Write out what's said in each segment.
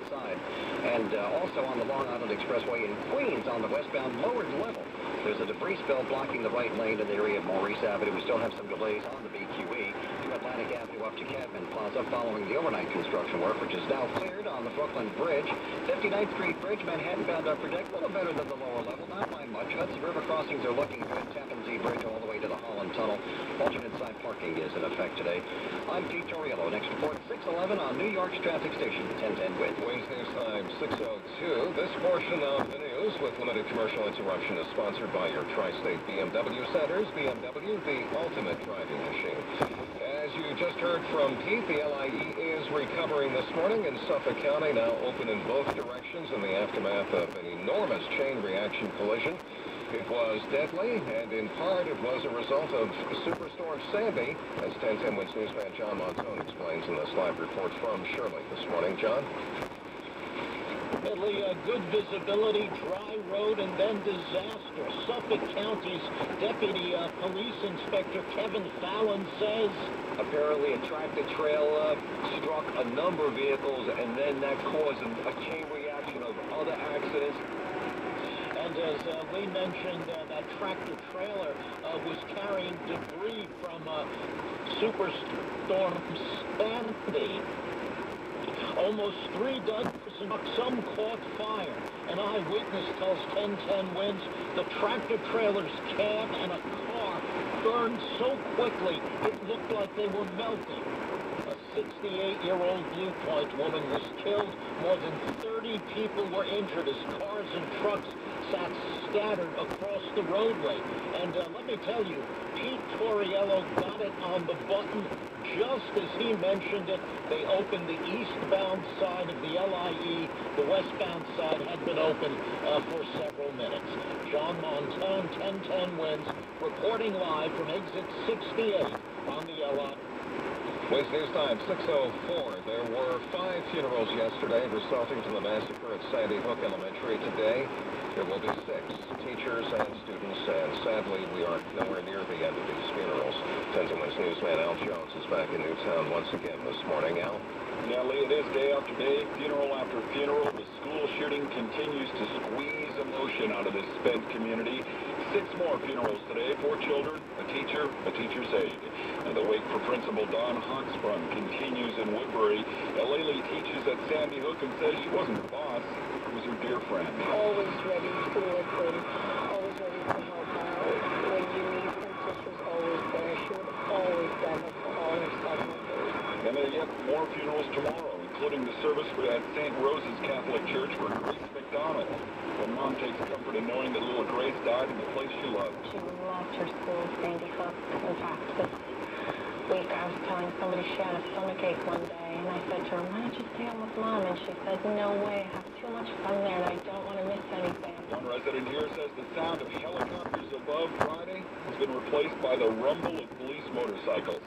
southbound side. And also on the Long Island Expressway in Queens on the westbound lowered level. There's a debris spill blocking the right lane in the area of Maurice Avenue. We still have some delays on the BQE to Atlantic Avenue up to Cadman Plaza following the overnight construction work, which is now cleared on the Brooklyn Bridge. 59th Street Bridge, Manhattan bound upper deck, a little better than the lower level, not by much. Hudson River crossings are looking good. Tappan Zee Bridge all the way to the Holland Tunnel. Alternate side parking is in effect today. I'm Pete Torriello. Next report, 6:11 on New York's traffic station, 1010 WIN. Wednesday's time, 6:02. This portion of the news with limited commercial interruption is sponsored by your Tri-State BMW Centers. BMW, the ultimate driving machine. As you just heard from Pete, the LIE is recovering this morning in Suffolk County, now open in both directions in the aftermath of an enormous chain reaction collision. It was deadly, and in part it was a result of Superstorm Sandy, as 1010 WIN's newsman John Montone explains in this live report from Shirley this morning. John? Good visibility, dry road, and then disaster. Suffolk County's Deputy Police Inspector Kevin Fallon says, apparently a tractor-trailer struck a number of vehicles, and then that caused a chain reaction of other accidents. And as Lee mentioned, that tractor-trailer was carrying debris from Superstorm Sandy. Almost 3 dozen, some caught fire. An eyewitness tells 1010 WINS the tractor-trailer's cab and a car burned so quickly it looked like they were melting. A 68-year-old Blue Point woman was killed. More than 30 people were injured as cars and trucks sat scattered across the roadway. And let me tell you, Pete Torriello got it on the button just as he mentioned it. They opened the eastbound side of the LIE. The westbound side had been open for several minutes. John Montone, 1010 WINS, reporting live from exit 68 on the LIE. Wednesday's time, 6:04. There were 5 funerals yesterday resulting from the massacre at Sandy Hook Elementary. Today, there will be 6 teachers and students, and sadly, we are nowhere near the end of these funerals. 1010 WINS newsman Al Jones is back in Newtown once again this morning. Al? Yeah, Lee, it is day after day, funeral after funeral. The school shooting continues to squeeze emotion out of this spent community. 6 more funerals today, 4 children, a teacher, a teacher's aide. And the wake for Principal Don Hoxbrun continues in Woodbury. Laylee teaches at Sandy Hook and says she wasn't her boss, it was her dear friend. Always ready to listen, always ready to help out. When you need Princess was always there. She would always stand up for all her segments. And there are yet more funerals tomorrow, including the service at St. Rose's Catholic Church for Grace McDonald. When Mom takes comfort in knowing that little Grace died in the place she loved. She loved her school, Sandy Hook. In fact, this week I was telling somebody she had a stomachache one day, and I said to her, why don't you stay home with Mom? And she said, no way, I have too much fun there, and I don't want to miss anything. One resident here says the sound of helicopters above Friday has been replaced by the rumble of police motorcycles.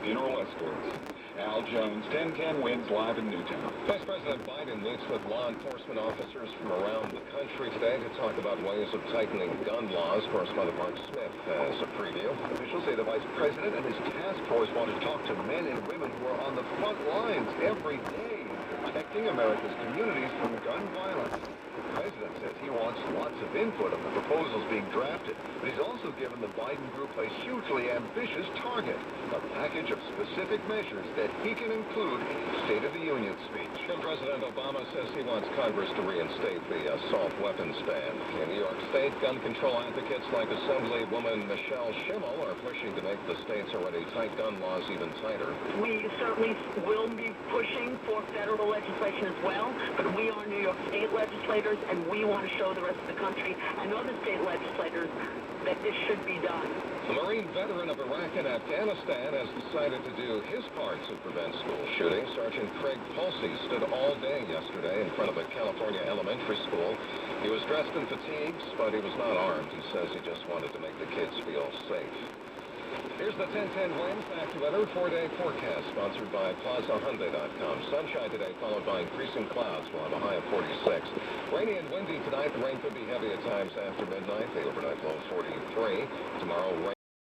Funeral escorts. Al Jones, 1010 WINS live in Newtown. Vice President Biden meets with law enforcement officers from around the country today to talk about ways of tightening gun laws. Correspondent Mark Smith has a preview. Officials say the Vice President and his task force want to talk to men and women who are on the front lines every day, protecting America's communities from gun violence. The President says he wants lots of input on the proposals being drafted, but he's also given the Biden group a hugely ambitious target, a package of specific measures that he can include in his State of the Union speech. And President Obama says he wants Congress to reinstate the assault weapons ban. In New York State, gun control advocates like Assemblywoman Michelle Schimmel are pushing to make the state's already tight gun laws even tighter. We certainly will be pushing for federal legislation as well, but we are New York State legislators, and we want to show the rest of the country and other state legislators that this should be done. The Marine veteran of Iraq and Afghanistan has decided to do his part to prevent school shootings. Sergeant Craig Pulsey stood all day yesterday in front of a California elementary school. He was dressed in fatigues, but he was not armed. He says he just wanted to make the kids feel safe. Here's the 1010 WINS AccuWeather 4-day forecast, sponsored by PlazaHyundai.com. Sunshine today, followed by increasing clouds. We'll have a high of 46. Rainy and windy tonight. The rain could be heavy at times after midnight. The overnight low 43. Tomorrow, rain.